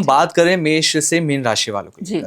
बात करें मेष से मीन राशि वालों की जी।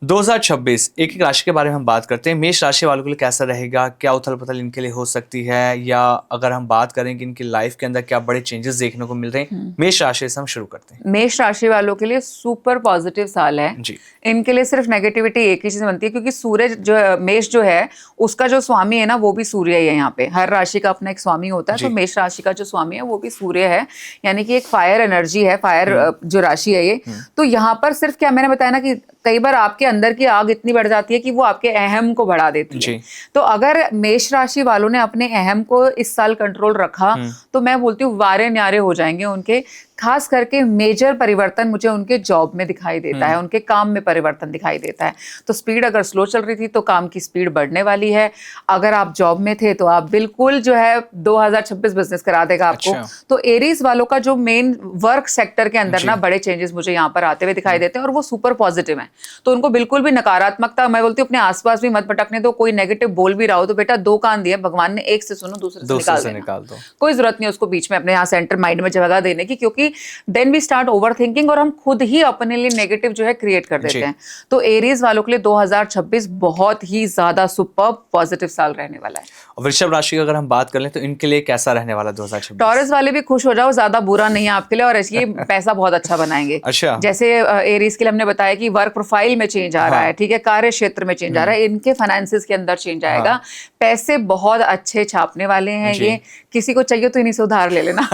2026 एक एक राशि के बारे में हम बात करते हैं। मेष राशि वालों के लिए कैसा रहेगा, क्या उथल पुथल इनके लिए हो सकती है, या अगर हम बात करें कि इनकी लाइफ के अंदर क्या बड़े चेंजेस देखने को मिल रहे हैं। मेष राशि से हम शुरू करते हैं। मेष राशि वालों के लिए सुपर पॉजिटिव साल है जी। इनके लिए सिर्फ नेगेटिविटी एक ही चीज बनती है, क्योंकि सूर्य जो मेष जो है उसका जो स्वामी है ना वो भी सूर्य ही है। यहाँ पे हर राशि का अपना एक स्वामी होता है, तो मेष राशि का जो स्वामी है वो भी सूर्य है, यानी कि एक फायर एनर्जी है, फायर जो राशि है ये। तो यहाँ पर सिर्फ क्या मैंने बताया ना कि कई बार आपके अंदर की आग इतनी बढ़ जाती है कि वो आपके अहम को बढ़ा देती है। तो अगर मेष राशि वालों ने अपने अहम को इस साल कंट्रोल रखा तो मैं बोलती हूँ वारे न्यारे हो जाएंगे उनके। खास करके मेजर परिवर्तन मुझे उनके जॉब में दिखाई देता है, उनके काम में परिवर्तन दिखाई देता है। तो स्पीड अगर स्लो चल रही थी तो काम की स्पीड बढ़ने वाली है। अगर आप जॉब में थे तो आप बिल्कुल जो है 2026 बिजनेस करा देगा आपको। तो एरीज वालों का जो मेन वर्क सेक्टर के अंदर ना बड़े चेंजेस मुझे यहाँ पर आते हुए दिखाई देते हैं, और वो सुपर पॉजिटिव है। तो उनको बिल्कुल भी नकारात्मकता, मैं बोलती हूँ अपने आसपास भी मत भटकने दो। कोई नेगेटिव बोल भी रहा हो तो बेटा दो कान दिए भगवान ने, एक से सुनो दूसरे से निकाल दो। कोई जरूरत नहीं उसको बीच में अपने यहाँ सेंटर माइंड में जगह देने की, क्योंकि then we start overthinking और हम खुद ही अपने लिए नेगेटिव जो है क्रिएट कर देते हैं। तो एरीज वालों के लिए 2026 बहुत ही ज्यादा सुपर पॉजिटिव साल रहने वाला है। वृषभ राशि की अगर हम बात कर लें तो इनके लिए कैसा रहने वाला 2026? टॉरस वाले भी खुश हो जाओ, ज्यादा बुरा नहीं है आपके लिए, और ये पैसा बहुत अच्छा बनाएंगे। अच्छा। जैसे एरीज के लिए हमने बताया कि वर्क प्रोफाइल में चेंज आ रहा है, ठीक है, कार्य क्षेत्र में चेंज आ रहा है, इनके फाइनेंसिस के अंदर चेंज आएगा, पैसे बहुत अच्छे छापने वाले हैं ये। किसी को चाहिए तो इन्हीं से उधार ले लेना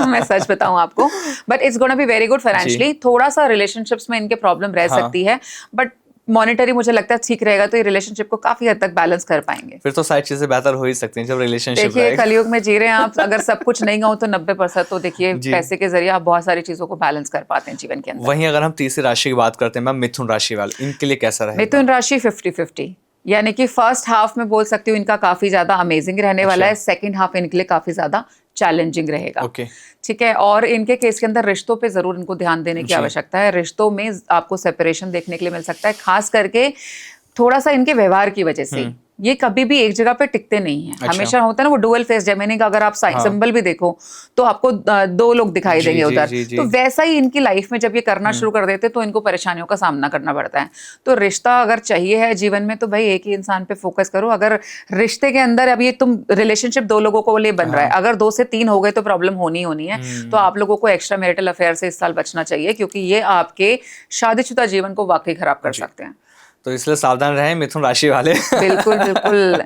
मैं सच बताऊं आपको, but it's gonna be very good financially. थोड़ा सा रिलेशनशिप्स में इनके प्रॉब्लम रह सकती है, बट मॉनेटरी मुझे लगता है ठीक रहेगा, तो ये रिलेशनशिप को काफी हद तक बैलेंस कर पाएंगे। फिर तो सारी चीजें बेहतर हो ही सकती हैं जब रिलेशनशिप। देखिए कलयुग में जी रहे हैं आप, अगर सब कुछ नहीं हो तो 90%, तो देखिए पैसे के जरिए आप बहुत सारी चीजों को बैलेंस कर पाते हैं जीवन के अंदर। वहीं अगर हम तीसरी राशि की बात करते हैं मैम, मिथुन राशि वाले, इनके लिए कैसा रहेगा? मिथुन राशि 50-50, यानी कि फर्स्ट हाफ में बोल सकती हूँ इनका काफी ज्यादा अमेजिंग रहने वाला है, सेकंड हाफ इनके लिए काफी ज्यादा चैलेंजिंग रहेगा। ठीक है, और इनके केस के अंदर रिश्तों पे जरूर इनको ध्यान देने की आवश्यकता है। रिश्तों में आपको सेपरेशन देखने के लिए मिल सकता है, खास करके थोड़ा सा इनके व्यवहार की वजह से। ये कभी भी एक जगह पे टिकते नहीं है। हमेशा होता है ना वो डुअल फेस जेमिनी का, अगर आप सिंबल भी देखो तो आपको दो लोग दिखाई देंगे उधर। तो वैसा ही इनकी लाइफ में जब ये करना शुरू कर देते तो इनको परेशानियों का सामना करना पड़ता है। तो रिश्ता अगर चाहिए है जीवन में तो भाई एक ही इंसान पे फोकस करो। अगर रिश्ते के अंदर अब ये तुम रिलेशनशिप दो लोगों को लिए बन रहा है, अगर 2 से 3 हो गए तो प्रॉब्लम होनी है। तो आप लोगों को एक्स्ट्रा मैरिटल अफेयर से इस साल बचना चाहिए, क्योंकि ये आपके शादीशुदा जीवन को वाकई खराब कर सकते हैं। तो इसलिए सावधान रहें मिथुन राशि वाले। बिल्कुल बिल्कुल।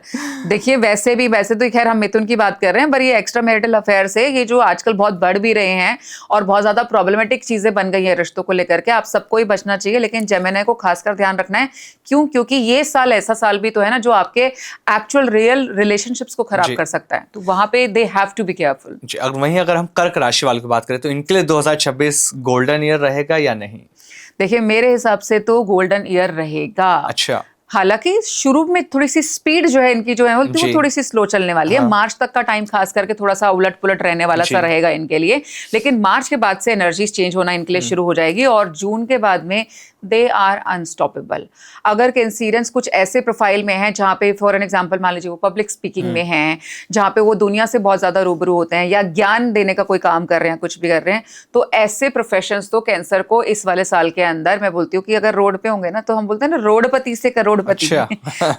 देखिए वैसे तो खैर हम मिथुन की बात कर रहे हैं, पर ये एक्स्ट्रा मैरिटल अफेयर से ये जो आजकल बहुत बढ़ भी रहे हैं और बहुत ज्यादा प्रॉब्लमेटिक चीजें बन गई है रिश्तों को लेकर के, आप सबको ही बचना चाहिए। लेकिन जेमिनी को खासकर ध्यान रखना है। क्यों? क्योंकि ये साल ऐसा साल भी तो है ना जो आपके एक्चुअल रियल रिलेशनशिप्स को खराब कर सकता है, तो वहां पे they have to be careful. वहीं अगर हम कर्क राशि वालों की बात करें तो इनके लिए 2026 गोल्डन ईयर रहेगा या नहीं? देखिए मेरे हिसाब से तो गोल्डन ईयर रहेगा। अच्छा। हालांकि शुरू में थोड़ी सी स्पीड जो है इनकी जो है वो थोड़ी सी स्लो चलने वाली है। मार्च तक का टाइम खास करके थोड़ा सा उलट पुलट रहने वाला सा रहेगा इनके लिए, लेकिन मार्च के बाद से एनर्जीज चेंज होना इनके लिए शुरू हो जाएगी, और जून के बाद में दे आर अनस्टॉपेबल। अगर कैंसिरियंस कुछ ऐसे प्रोफाइल में है जहाँ पे फॉर एन एग्जांपल मान लीजिए वो पब्लिक स्पीकिंग में हैं, जहाँ पे वो दुनिया से बहुत ज्यादा रूबरू होते हैं या ज्ञान देने का कोई काम कर रहे हैं, कुछ भी कर रहे हैं, तो ऐसे प्रोफेशंस तो कैंसर को इस वाले साल के अंदर मैं बोलती हूँ कि अगर रोड पे होंगे ना, तो हम बोलते हैं ना रोडपति से करोड़पति।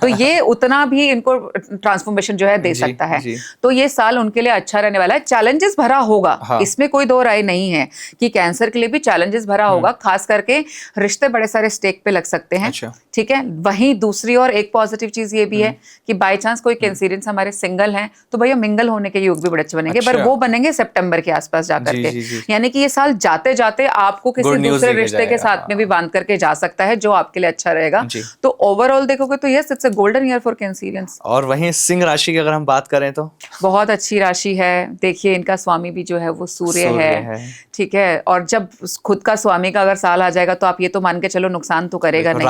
तो ये उतना भी इनको ट्रांसफॉर्मेशन जो है दे सकता है। तो ये साल उनके लिए अच्छा रहने वाला है। चैलेंजेस भरा होगा, इसमें कोई दो राय नहीं है कि कैंसर के लिए भी चैलेंजेस भरा होगा, खास करके रिश्ते बड़े सारे स्टेक पे लग सकते हैं। ठीक है, वहीं दूसरी और एक पॉजिटिव चीज ये भी है कि बाय चांस कोई कैंसिरियंस हमारे सिंगल हैं तो भैया मिंगल होने के योग भी बड़े अच्छे बनेंगे, पर वो बनेंगे सितंबर के आसपास जाकर के। यानी कि ये साल जाते जाते आपको किसी दूसरे रिश्ते के साथ में भी बांध करके जा सकता है, जो आपके लिए अच्छा रहेगा। तो ओवरऑल देखोगे तो yes it's a golden year for Cancerians. और वहीं सिंह राशि की अगर हम बात करें तो बहुत अच्छी राशि है। देखिए इनका स्वामी भी जो है वो सूर्य है। ठीक है, और जब खुद का स्वामी का अगर साल आ जाएगा तो आप ये तो मान के चलो नुकसान तो करेगा नहीं,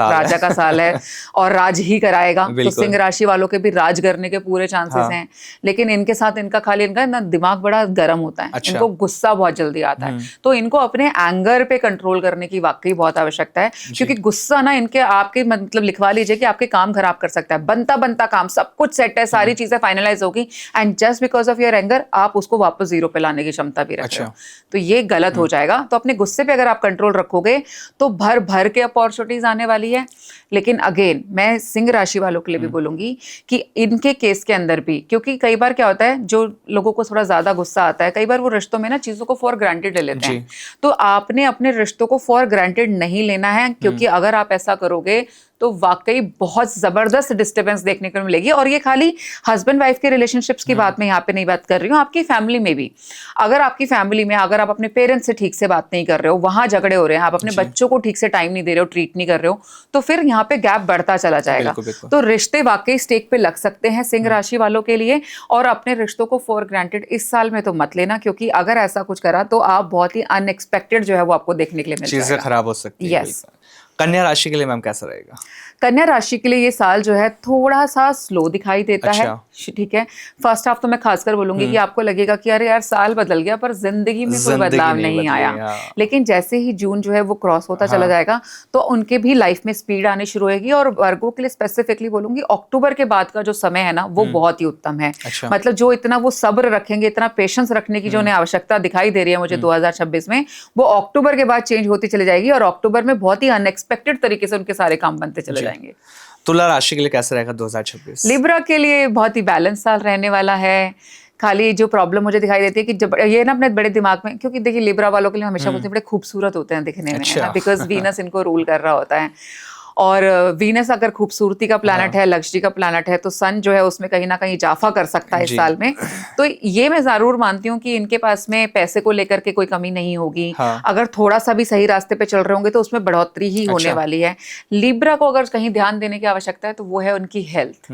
राजा का साल है और राज ही कराएगा। तो सिंह राशि वालों के भी राज करने के पूरे चांसेस हैं, लेकिन इनके साथ इनका ना दिमाग बड़ा गर्म होता है। इनको गुस्सा बहुत जल्दी आता है, तो इनको अपने एंगर पे कंट्रोल करने की वाकई बहुत आवश्यकता है, क्योंकि गुस्सा ना इनके आपके मतलब मतलब लिखवा लीजिए कि आपके काम खराब कर सकता है, बनता काम सब कुछ सेट है, सारी चीजें फाइनलाइज होगी, and just because of your anger आप उसको वापस जीरो पे लाने की क्षमता भी रख रहे हो, तो ये गलत हो जाएगा। तो अपने गुस्से पे अगर आप कंट्रोल रखोगे तो भर भर के अपॉर्चुनिटीज आने वाली है। लेकिन अगेन मैं सिंह राशि वालों के लिए भी बोलूंगी कि इनके केस के अंदर भी, क्योंकि कई बार क्या होता है, जो लोगों को थोड़ा ज्यादा गुस्सा आता है, कई बार वो रिश्तों में ना चीजों को फॉर ग्रांटेड ले लेते हैं। तो आपने अपने रिश्तों को फॉर ग्रांटेड नहीं लेना है, क्योंकि अगर आप ऐसा करोगे तो वाकई बहुत जबरदस्त डिस्टर्बेंस देखने को मिलेगी। और ये खाली हस्बैंड वाइफ के रिलेशनशिप्स की बात मैं यहाँ पे नहीं बात कर रही हूँ, आपकी फैमिली में भी। अगर आपकी फैमिली में अगर आप अपने पेरेंट्स से ठीक से बात नहीं कर रहे हो, वहां झगड़े हो रहे हैं, आप अपने बच्चों को ठीक से टाइम नहीं दे रहे हो, ट्रीट नहीं कर रहे हो, तो फिर यहाँ पे गैप बढ़ता चला जाएगा। तो रिश्ते वाकई स्टेक पे लग सकते हैं सिंह राशि वालों के लिए। और अपने रिश्तों को फॉर ग्रांटेड इस साल में तो मत लेना, क्योंकि अगर ऐसा कुछ करा तो आप बहुत ही अनएक्सपेक्टेड जो है वो आपको देखने के लिए मिल जाएगा, चीजें खराब हो सकती है। यस। कन्या राशि के लिए मैम कैसा रहेगा? कन्या राशि के लिए ये साल जो है थोड़ा सा स्लो दिखाई देता है, ठीक है। फर्स्ट हाफ तो मैं खासकर बोलूंगी कि आपको लगेगा कि अरे यार साल बदल गया, पर जिंदगी में कोई बदलाव नहीं आया। लेकिन जैसे ही जून जो है वो क्रॉस होता चला जाएगा तो उनके भी लाइफ में स्पीड आनी शुरू होगी। और वर्गों के लिए स्पेसिफिकली बोलूंगी, अक्टूबर के बाद का जो समय है ना वो बहुत ही उत्तम है। मतलब जो इतना वो सब्र रखेंगे, इतना पेशेंस रखने की जो उन्हें आवश्यकता दिखाई दे रही है मुझे 2026 में, वो अक्टूबर के बाद चेंज होती चली जाएगी। और अक्टूबर में बहुत ही अनएक्सपेक्टेड तरीके से उनके सारे काम बनते चले जाएंगे। तुला राशि के लिए कैसा रहेगा 2026? लिब्रा के लिए बहुत ही बैलेंस साल रहने वाला है। खाली जो प्रॉब्लम मुझे दिखाई देती है कि जब ये ना अपने बड़े दिमाग में, क्योंकि देखिए लिब्रा वालों के लिए हमेशा बोलते हैं बड़े खूबसूरत होते हैं दिखने में, बिकॉज वीनस इनको रूल कर रहा होता है। और वीनस अगर खूबसूरती का प्लैनेट है, लग्जरी का प्लैनेट है, तो सन जो है उसमें कहीं ना कहीं इजाफा कर सकता है इस साल में। तो ये मैं जरूर मानती हूँ कि इनके पास में पैसे को लेकर के कोई कमी नहीं होगी। अगर थोड़ा सा भी सही रास्ते पे चल रहे होंगे तो उसमें बढ़ोतरी ही होने वाली है। लिब्रा को अगर कहीं ध्यान देने की आवश्यकता है तो वो है उनकी हेल्थ।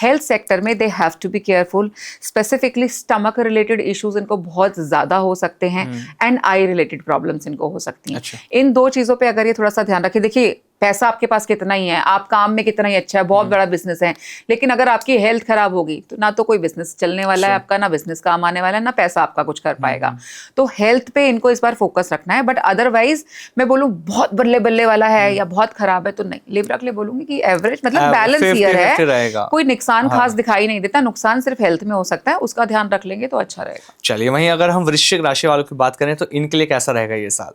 हेल्थ सेक्टर में they have to be careful. Specifically stomach related issues इनको बहुत ज्यादा हो सकते हैं, एंड आई रिलेटेड प्रॉब्लम्स इनको हो सकती हैं। इन दो चीजों पे अगर ये थोड़ा सा ध्यान रखें, देखिए पैसा आपके पास कितना ही है, आप काम में कितना ही अच्छा है, बहुत बड़ा बिजनेस है, लेकिन अगर आपकी हेल्थ खराब होगी तो ना तो कोई बिजनेस चलने वाला है आपका, ना बिजनेस काम आने वाला है, ना पैसा आपका कुछ कर पाएगा। तो हेल्थ पे इनको इस बार फोकस रखना है। बट अदरवाइज मैं बोलूँ बहुत बल्ले बल्ले वाला है या बहुत खराब है तो नहीं। लिब्रा के लिए बोलूंगी कि एवरेज, मतलब बैलेंस ईयर है, कोई नुकसान खास दिखाई नहीं देता। नुकसान सिर्फ हेल्थ में हो सकता है, उसका ध्यान रख लेंगे तो अच्छा रहेगा। चलिए, वहीं अगर हम वृश्चिक राशि वालों की बात करें तो इनके लिए कैसा रहेगा ये साल?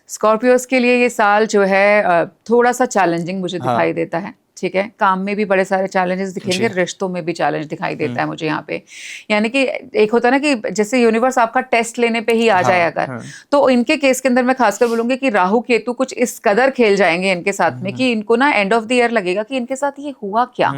स्कॉर्पियोस के लिए ये साल जो है थोड़ा सा चैलेंजिंग मुझे दिखाई देता है, ठीक है। काम में भी बड़े सारे चैलेंजेस दिखेंगे, रिश्तों में भी चैलेंज दिखाई देता है मुझे यहाँ पे। यानी कि एक होता है ना कि जैसे यूनिवर्स आपका टेस्ट लेने पे ही आ जाए अगर, तो इनके केस के अंदर मैं खासकर बोलूंगी कि राहु केतु कुछ इस कदर खेल जाएंगे इनके साथ में कि इनको ना एंड ऑफ द ईयर लगेगा कि इनके साथ ये हुआ क्या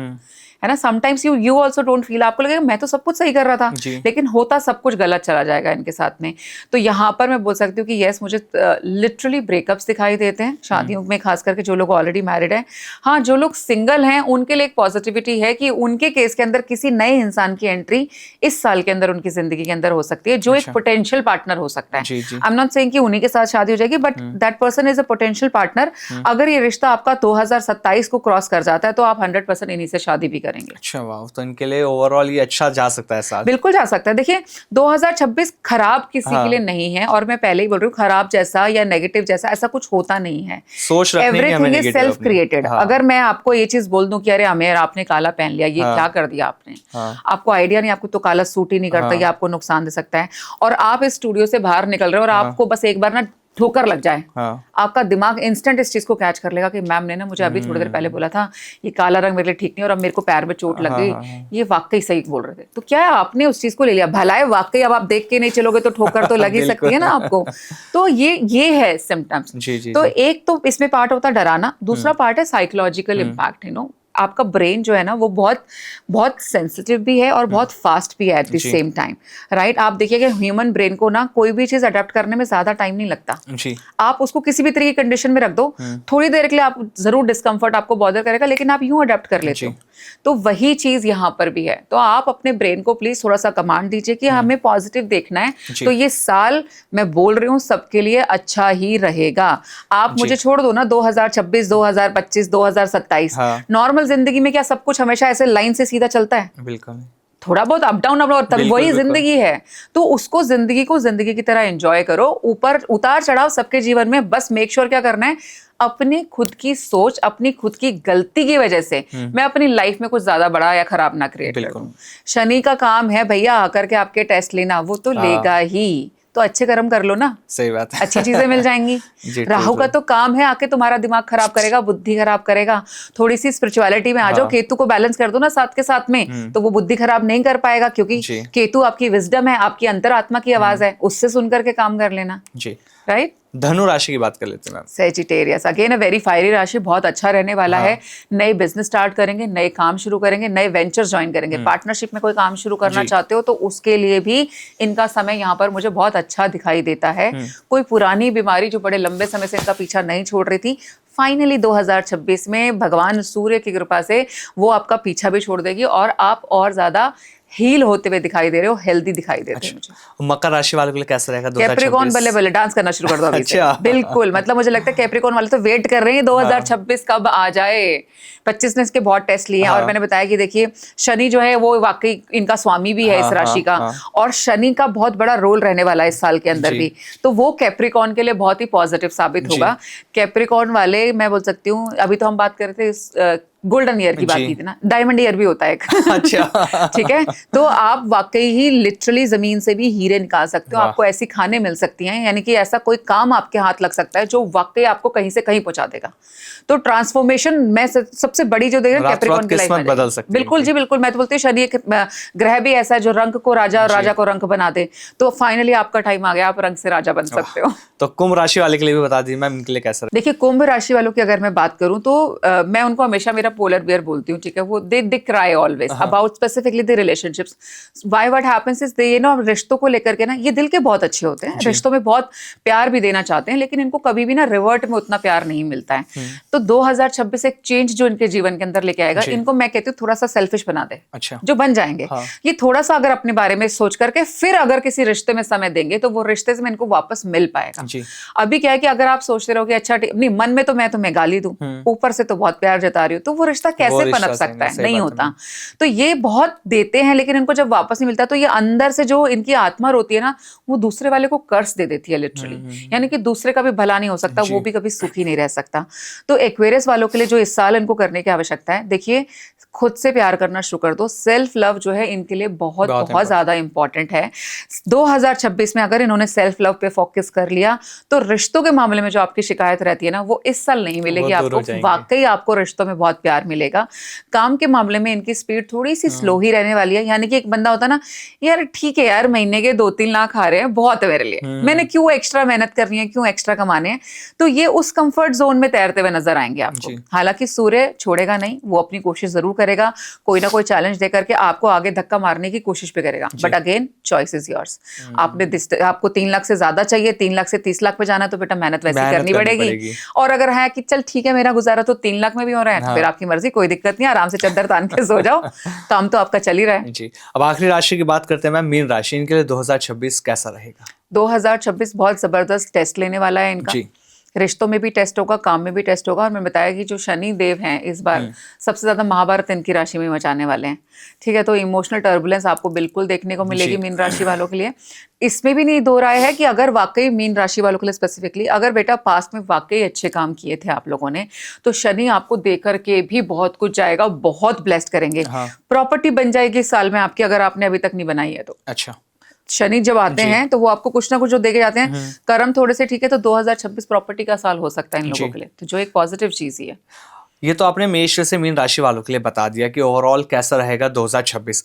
है ना। Sometimes you also don't feel, आपको लगेगा मैं तो सब कुछ सही कर रहा था, लेकिन होता सब कुछ गलत चला जाएगा इनके साथ में। तो यहाँ पर मैं बोल सकती हूँ कि यस, मुझे लिटरली ब्रेकअप्स दिखाई देते हैं शादियों में, खास करके जो लोग ऑलरेडी मैरिड हैं। हाँ, जो लोग सिंगल हैं उनके लिए एक पॉजिटिविटी है कि उनके केस के अंदर किसी नए इंसान की एंट्री इस साल के अंदर उनकी जिंदगी के अंदर हो सकती है, जो एक पोटेंशियल पार्टनर हो सकता है। आई एम नॉट सेइंग कि उन्हीं के साथ शादी हो जाएगी, but that person is a potential partner. अगर ये रिश्ता आपका 2027 को क्रॉस कर जाता है तो आप 100% इन्हीं से शादी भी करेंगे। अच्छा, वाह। तो इनके लिए ओवरऑल ये अच्छा जा सकता है साल? बिल्कुल जा सकता है। देखिए 2026 खराब किसी के लिए नहीं है, और मैं पहले ही बोल रही हूँ खराब जैसा या नेगेटिव जैसा ऐसा कुछ होता नहीं है। सोच रखने की हमें एवरीथिंग इज सेल्फ क्रिएटेड। अगर मैं आपको ये चीज बोल दूं कि अरे अमेर आपने काला पहन लिया, ये क्या कर दिया आपने, आपको आइडिया नहीं, आपको तो काला सूट ही नहीं करता, ये आपको नुकसान दे सकता है, और आप इस स्टूडियो से बाहर निकल रहे हो और आपको बस एक बार ना ठोकर लग जाए, आपका दिमाग इंस्टेंट इस चीज को कैच कर लेगा कि मैम ने ना मुझे अभी थोड़ी देर पहले बोला था ये काला रंग मेरे लिए ठीक नहीं और अब मेरे को पैर में चोट लग गई, ये वाकई सही बोल रहे थे। तो क्या है, आपने उस चीज को ले लिया, भलाई वाकई अब आप देख के नहीं चलोगे तो ठोकर तो लग ही सकती है ना आपको। तो ये है सिम्टम्स। तो एक तो इसमें पार्ट होता है डराना, दूसरा पार्ट है साइकोलॉजिकल इम्पैक्ट। यू नो, आपका ब्रेन जो है ना वो बहुत बहुत सेंसिटिव भी है और बहुत फास्ट भी है at the same time, right. आप देखिए कि ह्यूमन ब्रेन को ना कोई भी चीज अडेप्ट करने में ज्यादा टाइम नहीं लगता। आप उसको किसी भी तरह की कंडीशन में रख दो, थोड़ी देर के लिए आप जरूर डिस्कम्फर्ट आपको बॉदर करेगा, लेकिन आप यूं अडेप्ट कर लेते हो। तो वही चीज यहाँ पर भी है। तो आप अपने ब्रेन को प्लीज थोड़ा सा कमांड दीजिए कि हमें पॉजिटिव देखना है। तो ये साल मैं बोल रही हूँ सबके लिए अच्छा ही रहेगा। आप मुझे छोड़ दो ना 2026, 2025, 2027, नॉर्मल जिंदगी में क्या सब कुछ हमेशा ऐसे लाइन से सीधा चलता है? बिल्कुल। थोड़ा बहुत अप डाउन और तब बिल्कुल, वही बिल्कुल। जिंदगी है। तो उसको जिंदगी को जिंदगी की तरह एंजॉय करो। ऊपर उतार चढ़ाव सबके जीवन में, बस मेक श्योर क्या करना है, अपनी खुद की सोच, अपनी खुद की गलती की वजह से मैं अपनी लाइफ में कुछ ज्यादा बड़ा या खराब ना क्रिएट कर बिल्कुल। दूं। शनि का काम है भैया आकर के आपके टेस्ट लेना, वो तो लेगा ही, तो अच्छे कर्म कर लो ना, सही बात है। अच्छी चीजें मिल जाएंगी। जी, राहु true, का true। तो काम है आके तुम्हारा दिमाग खराब करेगा, बुद्धि खराब करेगा। थोड़ी सी स्पिरिचुअलिटी में आ जाओ, हाँ। केतु को बैलेंस कर दो ना साथ के साथ में, तो वो बुद्धि खराब नहीं कर पाएगा, क्योंकि जी। केतु आपकी विजडम है, आपकी अंतरात्मा की आवाज है, उससे सुन करके काम कर लेना, जी। राइट। धनु राशि की बात कर लेते हैं ma'am. Sagittarius again a very fiery राशि, बहुत अच्छा रहने वाला है। नए बिजनेस स्टार्ट करेंगे, नए काम शुरू करेंगे, नए वेंचर्स ज्वाइन करेंगे, पार्टनरशिप में कोई काम शुरू करना जी। चाहते हो तो उसके लिए भी इनका समय यहाँ पर मुझे बहुत अच्छा दिखाई देता है। कोई पुरानी बीमारी जो बड़े लंबे समय से इनका पीछा नहीं छोड़ रही थी, फाइनली 2026 में भगवान सूर्य की कृपा से वो आपका पीछा भी छोड़ देगी और आप और ज्यादा हील होते हुए दिखाई दे रहे हो, हेल्दी दिखाई देते हैं मुझे। मकर राशि वालों के लिए कैसा रहेगा 2026? कैप्रिकॉन बल्ले बल्ले डांस करना शुरू कर दो अभी से। अच्छा। बिल्कुल, मतलब मुझे लगता है कैप्रिकॉन वाले तो वेट कर रहे हैं 2026 कब आ जाए। 25 ने इसके बहुत टेस्ट लिए हैं और मैंने बताया कि देखिए शनि जो है वो वाकई इनका स्वामी भी है इस राशि का, और शनि का बहुत बड़ा रोल रहने वाला है इस साल के अंदर भी, तो वो कैप्रिकॉन के लिए बहुत ही पॉजिटिव साबित होगा। कैप्रिकॉन वाले मैं बोल सकती हूँ, अभी तो हम बात कर रहे थे गोल्डन ईयर की बात की थी ना, डायमंड ईयर भी होता है एक। अच्छा। ठीक है, तो आप वाकई ही लिटरली जमीन से भी हीरे निकाल सकते हो, आपको ऐसी खाने मिल सकती हैं, यानी कि ऐसा कोई काम आपके हाथ लग सकता है जो वाकई आपको कहीं से कहीं पहुंचा देगा। तो ट्रांसफॉर्मेशन में सबसे बड़ी जो देखा कैप्रिकॉन की लाइफ में बदल सकती है। बिल्कुल जी बिल्कुल, मैं तो बोलती हूँ शनि एक ग्रह भी ऐसा है जो रंग को राजा और राजा को रंग बना दे, तो फाइनली आपका टाइम आ गया, आप रंग से राजा बन सकते हो। तो कुंभ राशि वाले के लिए भी बता दी मैम, इनके लिए कैसा रहेगा? देखिए कुंभ राशि वालों की अगर मैं बात करूं तो मैं उनको हमेशा मेरा पोलर बियर बोलती हूँ, ठीक है, वो दे cry always about specifically the relationships. Why what happens is they ना रिश्तों को लेकर के ना, ये दिल के बहुत अच्छे होते हैं, रिश्तों में बहुत प्यार भी देना चाहते हैं, लेकिन इनको कभी भी ना रिवर्ट में उतना प्यार नहीं मिलता है। तो 2026 एक चेंज जो इनके जीवन के अंदर लेके आएगा, इनको मैं कहती हूँ थोड़ा सा सेल्फिश बना दे, अच्छा। जो बन जाएंगे। ये थोड़ा सा अगर अपने बारे में सोच करके फिर अगर किसी रिश्ते में समय देंगे तो वो रिश्ते से इनको वापस मिल पाएगा। अभी क्या है कि अगर आप सोचते रहो कि अच्छा नहीं, मन में तो मैं तुम्हें गाली दूं, ऊपर से तो बहुत प्यार जता रही हूँ, तो वो रिश्ता कैसे पनप सकता है, नहीं होता। तो ये बहुत देते हैं लेकिन इनको जब वापस नहीं मिलता तो ये अंदर से जो इनकी आत्मा रोती है ना, वो दूसरे वाले को कर्ज दे देती है लिटरली, यानी कि दूसरे का भी भला नहीं हो सकता, वो भी कभी सुखी नहीं रह सकता। तो एक्वेरियस वालों के लिए जो इस साल इनको करने की आवश्यकता है, देखिए खुद से प्यार करना शुरू कर दो। सेल्फ लव जो है इनके लिए बहुत बहुत ज्यादा इंपॉर्टेंट है। 2026 में अगर इन्होंने सेल्फ लव पे फोकस कर लिया तो रिश्तों के मामले में जो आपकी शिकायत रहती है ना, वो इस साल नहीं मिलेगी आपको, वाकई आपको रिश्तों में बहुत प्यार मिलेगा। काम के मामले में इनकी स्पीड थोड़ी सी स्लो ही रहने वाली है, यानी कि एक बंदा होता ना, यार ठीक है यार, महीने के 2-3 लाख आ रहे हैं, बहुत है मेरे लिए, मैंने क्यों एक्स्ट्रा मेहनत करनी है, क्यों एक्स्ट्रा कमाने हैं, तो ये उस कंफर्ट जोन में तैरते हुए नजर आएंगे आपको। हालांकि सूर्य छोड़ेगा नहीं, वो अपनी कोशिश जरूर करेगा, कोई ना कोई चैलेंज देकर के आपको आगे धक्का मारने की कोशिश भी करेगा, but again choice is yours. आपको 3 लाख से ज्यादा चाहिए, 3 लाख से 30 लाख पे जाना, तो बेटा मेहनत वैसे करनी पड़ेगी। और अगर है कि चल ठीक है मेरा गुजारा तो 3 लाख में भी हो रहा है, तो फिर आपकी मर्जी, कोई दिक्कत नहीं, आराम से चद्दर तान के सो जाओ, काम तो आपका चल ही रहा है जी। अब आखिरी राशि की बात करते हैं मैम, मीन राशि, इनके लिए 2026 कैसा रहेगा? 2026 बहुत जबरदस्त टेस्ट लेने वाला है इनका। रिश्तों में भी टेस्ट होगा, काम में भी टेस्ट होगा, और मैं बताया कि जो शनि देव हैं इस बार सबसे ज्यादा महाभारत इनकी राशि में मचाने वाले हैं, ठीक है। तो इमोशनल टर्बुलेंस आपको बिल्कुल देखने को मिलेगी मीन राशि वालों के लिए। इसमें भी नहीं दो राय है कि अगर वाकई मीन राशि वालों के लिए स्पेसिफिकली, अगर बेटा पास्ट में वाकई अच्छे काम किए थे आप लोगों ने, तो शनि आपको देकर के भी बहुत कुछ जाएगा, बहुत ब्लेस्ड करेंगे। प्रॉपर्टी बन जाएगी इस साल में आपकी, अगर आपने अभी तक नहीं बनाई है तो। अच्छा। शनि जब आते हैं तो वो आपको कुछ ना कुछ जो देके जाते हैं, कर्म थोड़े से ठीक है, तो 2026 प्रॉपर्टी का साल हो सकता है इन लोगों के लिए, तो जो एक पॉजिटिव चीज ही है। ये तो आपने मेष से मीन राशि वालों के लिए बता दिया कि ओवरऑल कैसा रहेगा 2026।